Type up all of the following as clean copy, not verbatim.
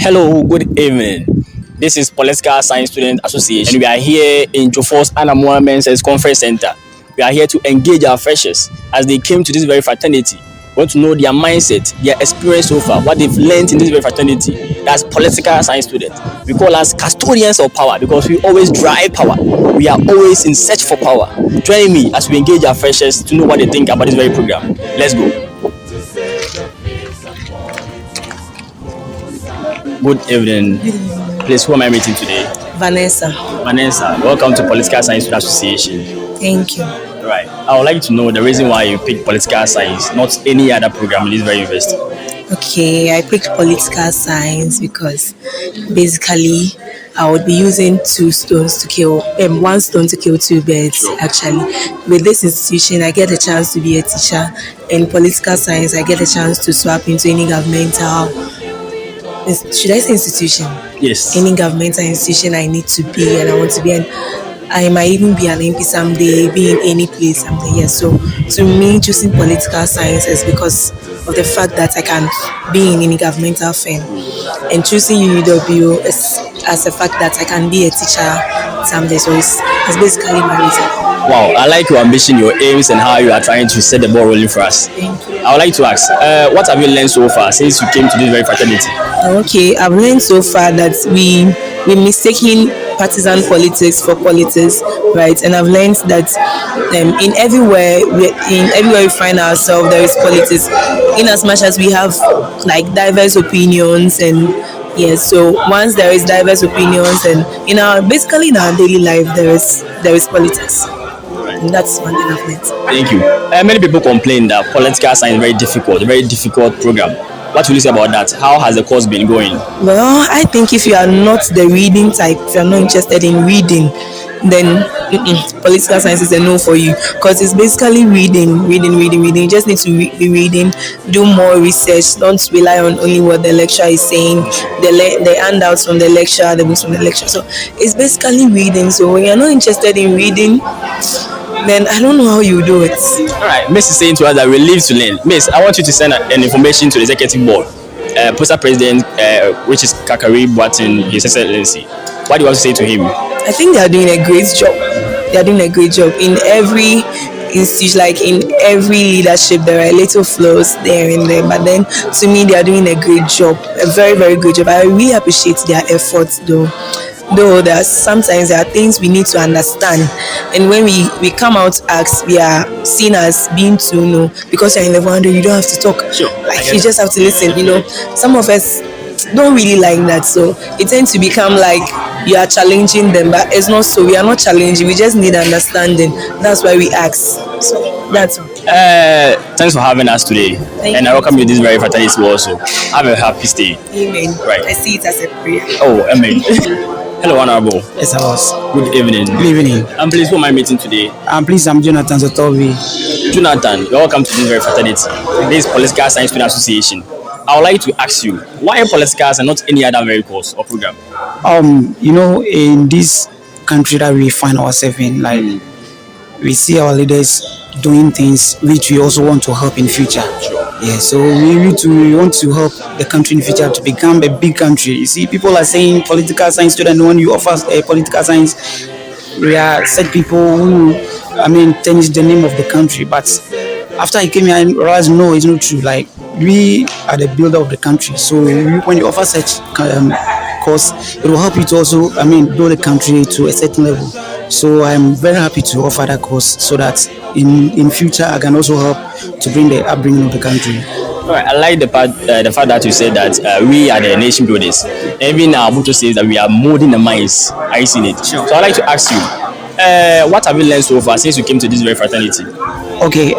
Hello, good evening. This is Political Science Student Association. And we are here in Jofo's Anamora Men's Conference Center. We are here to engage our freshers as they came to this very fraternity. We want to know their mindset, their experience so far, what they've learned in this very fraternity. That's Political Science Students. We call us custodians of power because we always drive power. We are always in search for power. Join me as we engage our freshers to know what they think about this very program. Let's go. Good evening. Please, who am I meeting today? Vanessa. Vanessa, welcome to Political Science Student Association. Thank you. Right. I would like to know the reason why you picked political science, not any other program in this very university. Okay, I picked political science because basically I would be using one stone to kill two birds. Actually, with this institution, I get a chance to be a teacher. In political science, I get a chance to swap into any governmental. Should I say institution? Yes. Any governmental institution I need to be, and I want to be I might even be an MP someday, be in any place someday. Yes. So to me, choosing political science is because of the fact that I can be in any governmental firm, and choosing UW is as a fact that I can be a teacher someday. So it's basically my reason. Wow, I like your ambition, your aims, and how you are trying to set the ball rolling for us. Thank you. I would like to ask, what have you learned so far since you came to this very fraternity? Okay, I've learned so far that we're mistaking partisan politics for politics, right? And I've learned that in everywhere we find ourselves, there is politics. In as much as we have like diverse opinions, and yes, so once there is diverse opinions, and basically in our daily life there is politics. And that's one thing I've learned. Thank you. Many people complain that political science is a very difficult program. What will you say about that? How has the course been going? Well, I think if you are not the reading type, if you're not interested in reading, then political science is a no for you, because it's basically reading. You just need to be reading, do more research. Don't rely on only what the lecturer is saying, the handouts from the lecturer, the books from the lecturer. So it's basically reading. So when you're not interested in reading, then I don't know how you do it. All right, Miss is saying to us that we live to learn. Miss, I want you to send an information to the executive board. POSSA President, which is Kakari Boatin, His Excellency. What do you want to say to him? I think they are doing a great job. In every institution, like in every leadership, there are little flaws there and there. But then, to me, they are doing a great job, a very, very good job. I really appreciate their efforts, though sometimes there are things we need to understand, and when we come out to ask, we are seen as being too because you're in the boundary, you don't have to talk. Sure. Like you just have to listen. Some of us don't really like that, so it tends to become like you are challenging them, but it's not so. We are not challenging, we just need understanding. That's why we ask. So that's all. Thanks for having us today. Thank you. I welcome you to this very fraternity also. Have a happy stay. Amen. Right. I see it as a prayer. Oh, amen. Hello, Honorable. Yes, I was. Good evening. Good evening. I'm pleased, who am I meeting today? Please, I'm Jonathan Zotobi. Jonathan, you're welcome to this very fraternity. This is Political Science Student Association. I would like to ask you, why politicals and not any other very course or program? In this country that we find ourselves in, like we see our leaders doing things which we also want to help in future. Sure. Yeah, so we want to help the country in the future to become a big country. You see, people are saying political science student, when you offer a political science, we are said people who, tarnish the name of the country. But after I came here, I realized no, it's not true. Like, we are the builder of the country. So when you offer such course, it will help you to also, build the country to a certain level. So I'm very happy to offer that course so that in future I can also help to bring the upbringing of the country. All right, I like the fact that you said that we are the nation builders. Even our motto says that we are molding the minds. Are you seeing it? Sure. So I'd like to ask you, what have you learned so far since you came to this very fraternity? Okay,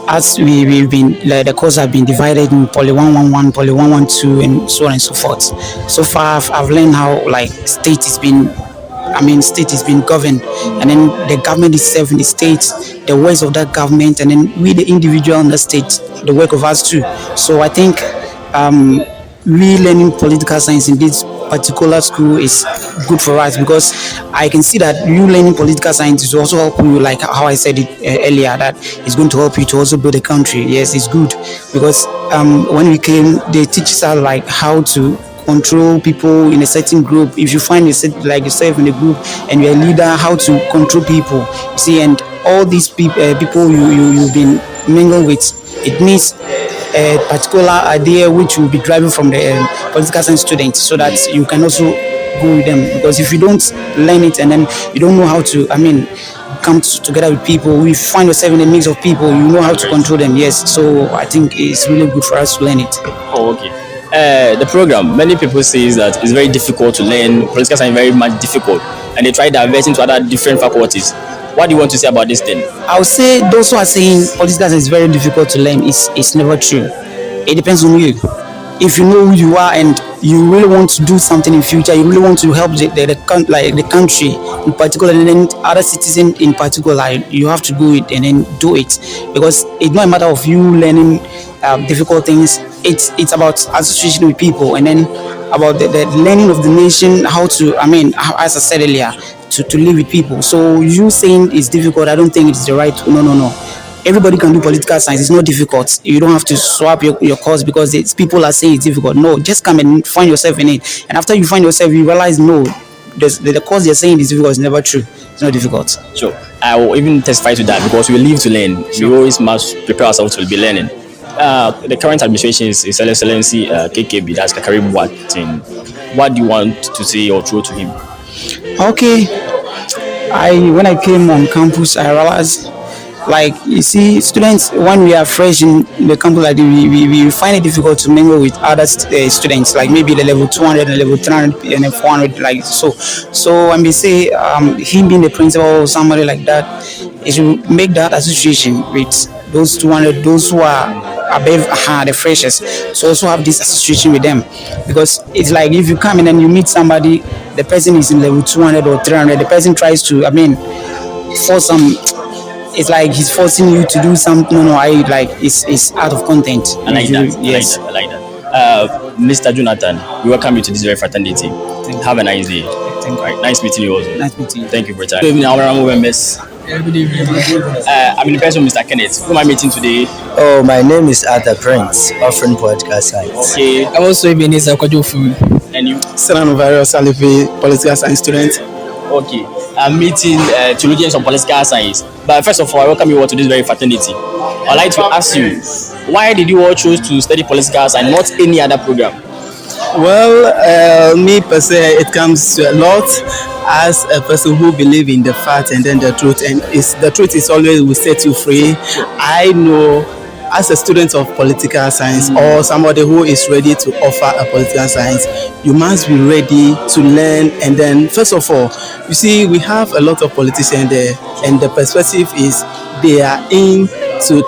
as we've been, the course have been divided in Poly 111, Poly 112, and so on and so forth. So far, I've learned how state is being governed, and then the government itself in the state, the ways of that government, and then we, the individual in the state, the work of us too. So I think we learning political science in this particular school is good for us, because I can see that you learning political science is also helping you, like how I said it earlier, that it's going to help you to also build a country. Yes, it's good, because when we came, they teach us like how to control people in a certain group. If you find yourself like yourself in a group and you're a leader, how to control people. You see, and all these people you've been mingled with, it needs a particular idea which will be driving from the political science students, so that you can also go with them. Because if you don't learn it and then you don't know how to, come together with people, we find yourself in a mix of people, you know how to control them. Yes, so I think it's really good for us to learn it. Oh, okay. The program, many people say that it's very difficult to learn. Political science very much difficult, and they try diverting to other different faculties. What do you want to say about this thing? I would say those who are saying political science is very difficult to learn, it's never true. It depends on you. If you know who you are and you really want to do something in future, you really want to help the country in particular, and then other citizens in particular, you have to do it and then do it. Because it's not a matter of you learning difficult things. It's about association with people, and then about the learning of the nation, how to, as I said earlier, to live with people. So you saying it's difficult, I don't think it's the right. No. Everybody can do political science. It's not difficult. You don't have to swap your course because people are saying it's difficult. No, just come and find yourself in it. And after you find yourself, you realize, no, the course they're saying is difficult. It's never true. It's not difficult. Sure. I will even testify to that, because we live to learn. We always must prepare ourselves to be learning. The current administration is His Excellency KKB, that's Kakari Buatin. What do you want to say or throw to him? Okay. When I came on campus, I realized, like, you see, students, when we are fresh in the campus, like we find it difficult to mingle with other students, like maybe the level 200 and level 300 and 400, like so when we say him being the principal or somebody like that, it should make that association with those 200, those who are above the freshers, so also have this association with them. Because it's like, if you come in and you meet somebody, the person is in level 200 or 300, the person tries to, force some, it's like he's forcing you to do something. No, it's out of content. I like that. Yes, I like that. Mr. Jonathan, we welcome you to this very fraternity. Have a nice day. Thank you. Right, nice meeting you also. Nice meeting you. Thank you for your time. Good evening, honorable members. Good evening. I'm in the person of Mr. Kenneth. Who am I meeting today? Oh, my name is Arthur Prince, offering political science. Okay. I'm also Ebenezer Kwajofu. And you? Salanovario Salifi, political science student. Okay. I'm meeting theologians of political science. But first of all, I welcome you all to this very fraternity. I'd like to ask you, why did you all choose to study political science and not any other program? Well, me per se, it comes to a lot as a person who believes in the fact and then the truth, and the truth is always will set you free. I know, as a student of political science or somebody who is ready to offer a political science, you must be ready to learn. And then, first of all, you see, we have a lot of politicians there, and the perspective is they are in to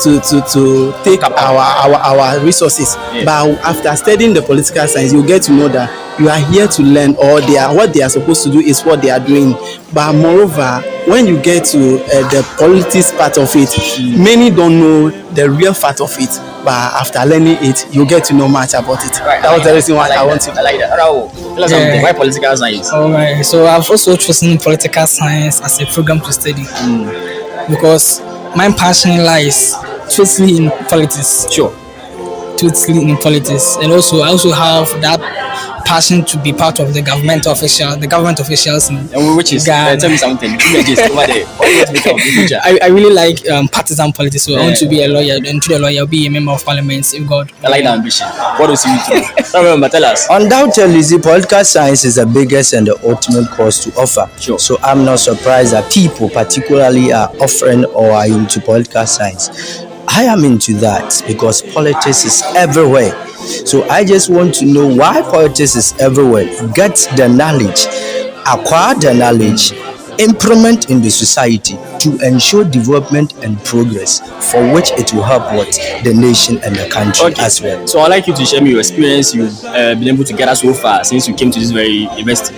take our resources. Yeah. But after studying the political science, you get to know that you are here to learn, or what they are supposed to do is what they are doing. But moreover, when you get to the politics part of it, many don't know the real fact of it. But after learning it, you get to know much about it. Right, That was the reason why I want to. I like that. Raul, tell us something. Why political science? Alright, so I've also chosen political science as a program to study because my passion lies totally in politics. Sure. Totally in politics, and also I also have that passion to be part of the government officials in And which is, Ghana. tell me something. Give me a gist over there. What do you want to become in the future? I really like partisan politics, so I want Yeah. to be a lawyer, and to the lawyer, be a member of parliament, if God. I like that ambition. What do you see you to? Remember, tell us. Undoubtedly, the political science is the biggest and the ultimate course to offer. Sure. So I'm not surprised that people particularly are offering or are into political science. I am into that because politics is everywhere. So I just want to know why politics is everywhere. Get the knowledge, acquire the knowledge, implement in the society to ensure development and progress, for which it will help what the nation and the country as well. So I'd like you to share me your experience you've been able to get us so far since you came to this very university.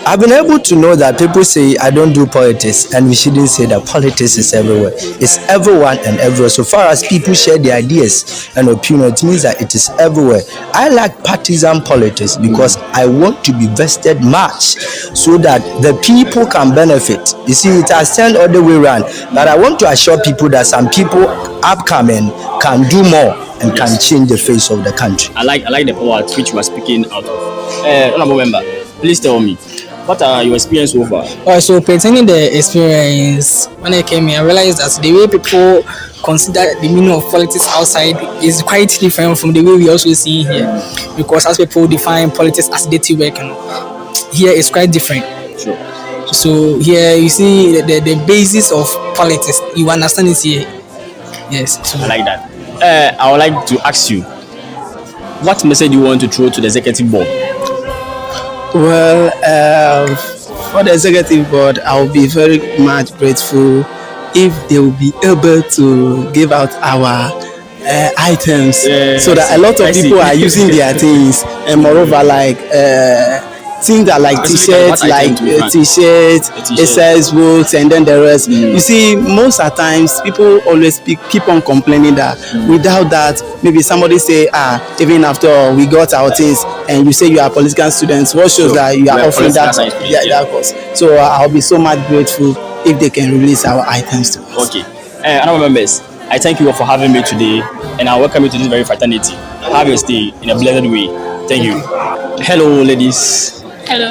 I've been able to know that people say I don't do politics, and we shouldn't say that politics is everywhere. It's everyone and everywhere. So far as people share their ideas and opinions, it means that it is everywhere. I like partisan politics because I want to be vested much so that the people can benefit. You see, it has turned all the way around. But I want to assure people that some people upcoming can do more and can change the face of the country. I like the power at which you are speaking out of. Honorable member, please tell me, what are your experience so far? So pertaining the experience, when I came here, I realized that the way people consider the meaning of politics outside is quite different from the way we also see here. Because as people define politics as dirty work, and here it's quite different. Sure. So here you see the basis of politics. You understand it here. Yes. So I like that. I would like to ask you, what message do you want to throw to the executive board? Well, for the executive board, I'll be very much grateful if they will be able to give out our items, so that a lot of people are using their things, and moreover, like things that like t-shirts, like t-shirts, exercise books, and then the rest. You see, most of the times people always keep on complaining that without that, maybe somebody say, even after all, we got our things, and you say you are political students, what shows that you are offering that course? So I'll be so much grateful if they can release our items to us. Okay. Honorable members, I thank you for having me today, and I welcome you to this very fraternity. Have your stay in a blessed way. Thank you. Hello, ladies. Hello.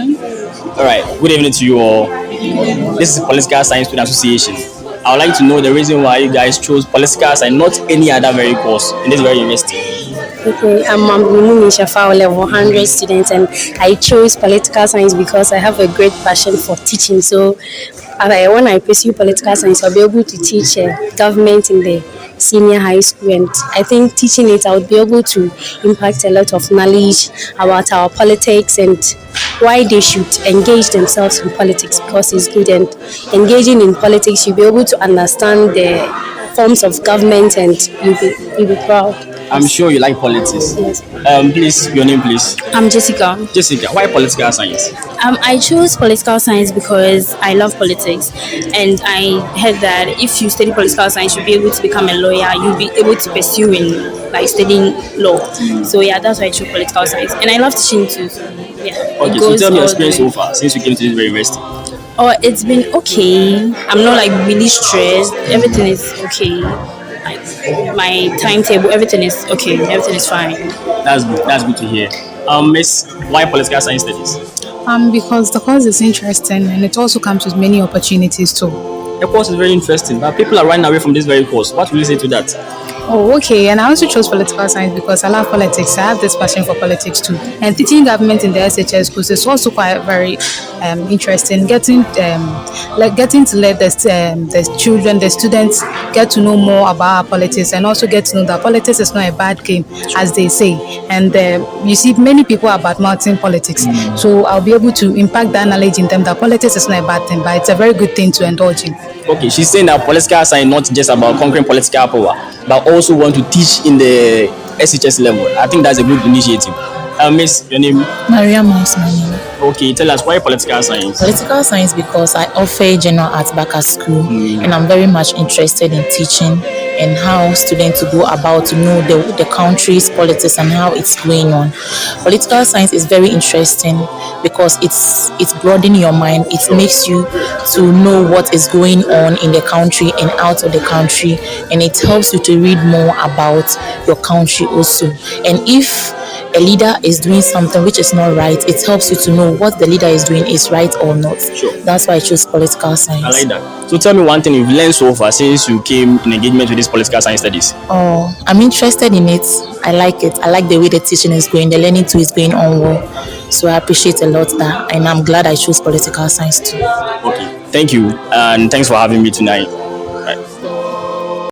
All right. Good evening to you all. This is Political Science Student Association. I would like to know the reason why you guys chose political science, not any other very course in this very university. Okay, I'm Shafa, level 100 student, and I chose political science because I have a great passion for teaching. So when I pursue political science, I'll be able to teach government in the senior high school, and I think teaching it, I would be able to impact a lot of knowledge about our politics and why they should engage themselves in politics, because it's good. And engaging in politics, you'll be able to understand the forms of government, and you'll be proud. I'm sure you like politics. Yes. Please, your name, please. I'm Jessica. Jessica, why political science? I chose political science because I love politics, and I heard that if you study political science, you'll be able to become a lawyer. You'll be able to pursue in like studying law. So yeah, that's why I chose political science, and I love teaching too. So, yeah. Okay, so tell me your experience so far since you came to this very university. Oh, it's been okay. I'm not like really stressed. Everything is okay. Like my timetable, everything is okay. Everything is fine. That's good. That's good to hear. Miss, why political science studies? Because the course is interesting, and it also comes with many opportunities too. The course is very interesting, but people are running away from this very course. What will you say to that? Oh, okay. And I also chose political science because I love politics. I have this passion for politics too. And teaching government in the SHS course is also quite very interesting. Getting to let the children, the students get to know more about our politics, and also get to know that politics is not a bad game, as they say. And you see, many people are badmouthing politics. So I'll be able to impact that knowledge in them that politics is not a bad thing, but it's a very good thing to indulge in. Okay, she's saying that political science not just about conquering political power, but also want to teach in the SHS level. I think that's a good initiative. Miss, your name? Mariam is my name. Okay, tell us why political science? Political science because I offer general arts back at school, and I'm very much interested in teaching and how students to go about to know the country's politics and how it's going on. Political science is very interesting because it's broadening your mind. It makes you to know what is going on in the country and out of the country, and it helps you to read more about your country also. And if a leader is doing something which is not right, it helps you to know what the leader is doing is right or not. Sure. That's why I chose political science. I like that. So tell me one thing you've learned so far since you came in engagement with this political science studies. Oh, I'm interested in it. I like it. I like the way the teaching is going. The learning too is going on well. So I appreciate a lot that, and I'm glad I chose political science too. Okay. Thank you, and thanks for having me tonight.